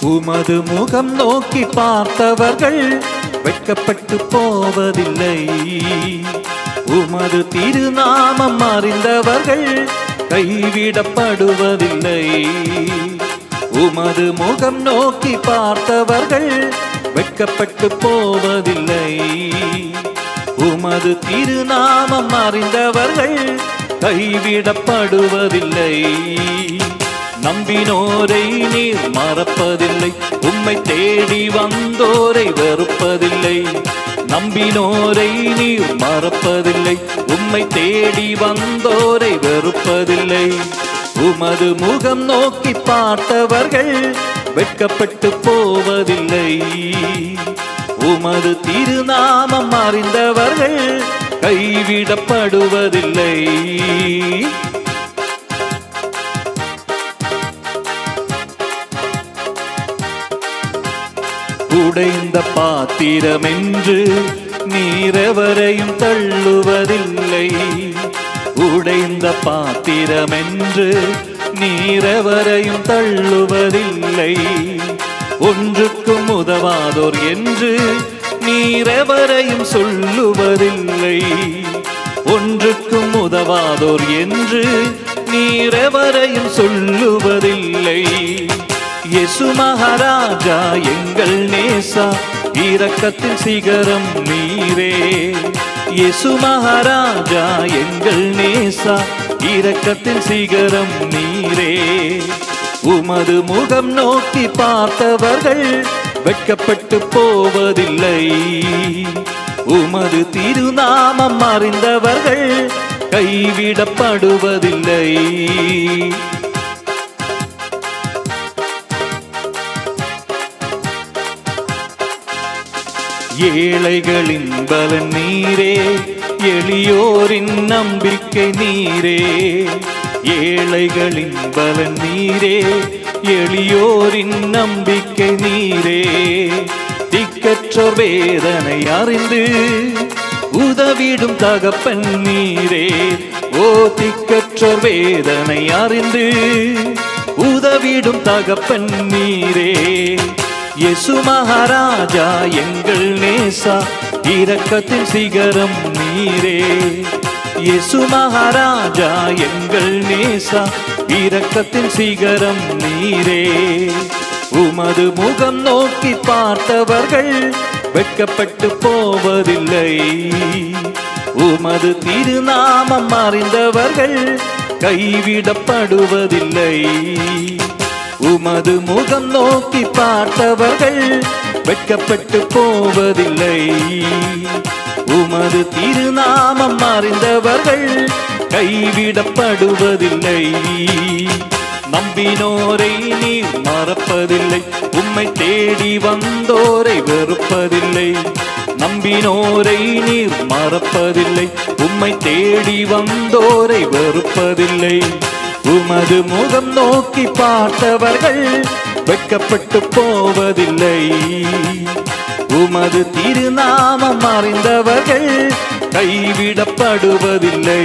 உமது முகம் நோக்கி பார்த்தவர்கள் வெட்கப்பட்டு போவதில்லை. உமது திருநாமம் அறிந்தவர்கள் கைவிடப்படுவதில்லை. உமது முகம் நோக்கி பார்த்தவர்கள் வெட்கப்பட்டு போவதில்லை. உமது திருநாமம் அறிந்தவர்கள் கைவிடப்படுவதில்லை. நம்பினோரை நீர் மறப்பதில்லை. உம்மை தேடி வந்தோரை வெறுப்பதில்லை. நம்பினோரை நீர் மறப்பதில்லை. உம்மை தேடி வந்தோரை வெறுப்பதில்லை. உமது முகம் நோக்கி பார்த்தவர்கள் வெட்கப்பட்டு போவதில்லை. உமது திருநாமம் அறிந்தவர்கள் கைவிடப்படுவதில்லை. உடைந்த பாத்திரமென்று நீரெவரையும் தள்ளுவதில்லை. உடைந்த பாத்திரமென்று நீரெவரையும் தள்ளுவதில்லை. ஒன்றுக்கும் உதவாதோர் என்று நீரெவரையும் சொல்லுவதில்லை. ஒன்றுக்கும் உதவாதோர் என்று நீரெவரையும் சொல்லுவதில்லை. இயேசு மகாராஜா எங்கள் நேசா, இரக்கத்தின் சிகரம் நீரே. இயேசு மகாராஜா எங்கள் நேசா, இரக்கத்தின் சிகரம் நீரே. உமது முகம் நோக்கி பார்த்தவர்கள் வெட்கப்பட்டு போவதில்லை. உமது திருநாமம் அறிந்தவர்கள் கைவிடப்படுவதில்லை. ஏழைகளின் பலன் நீரே, எளியோரின் நம்பிக்கை நீரே. ஏழைகளின் பலன் நீரே, எளியோரின் நம்பிக்கை நீரே. திக்கற்றோர் வேதனை அறிந்து உதவிடும் தகப்பன் நீரே. ஓ திக்கற்றோர் வேதனை அறிந்து உதவிடும் தகப்பன் நீரே. இயேசு மகாராஜா எங்கள் நேசா, இரக்கத்தின் சிகரம் நீரே. இயேசு மகாராஜா எங்கள் நேசா, இரக்கத்தின் சிகரம் நீரே. உமது முகம் நோக்கி பார்த்தவர்கள் வெட்கப்பட்டு போவதில்லை. உமது திருநாமம் அறிந்தவர்கள் கைவிடப்படுவதில்லை. உமது முகம் நோக்கி பார்த்தவர்கள் வெட்கப்பட்டு போவதில்லை. உமது திருநாமம் அறிந்தவர்கள் கைவிடப்படுவதில்லை. நம்பினோரை நீர் மறப்பதில்லை. உம்மை தேடி வந்தோரை வெறுப்பதில்லை. நம்பினோரை நீர் மறப்பதில்லை. உம்மை தேடி வந்தோரை வெறுப்பதில்லை. உமது முகம் நோக்கி பார்த்தவர்கள் வெட்கப்பட்டு போவதில்லை. உமது திருநாமம் அறிந்தவர்கள் கைவிடப்படுவதில்லை.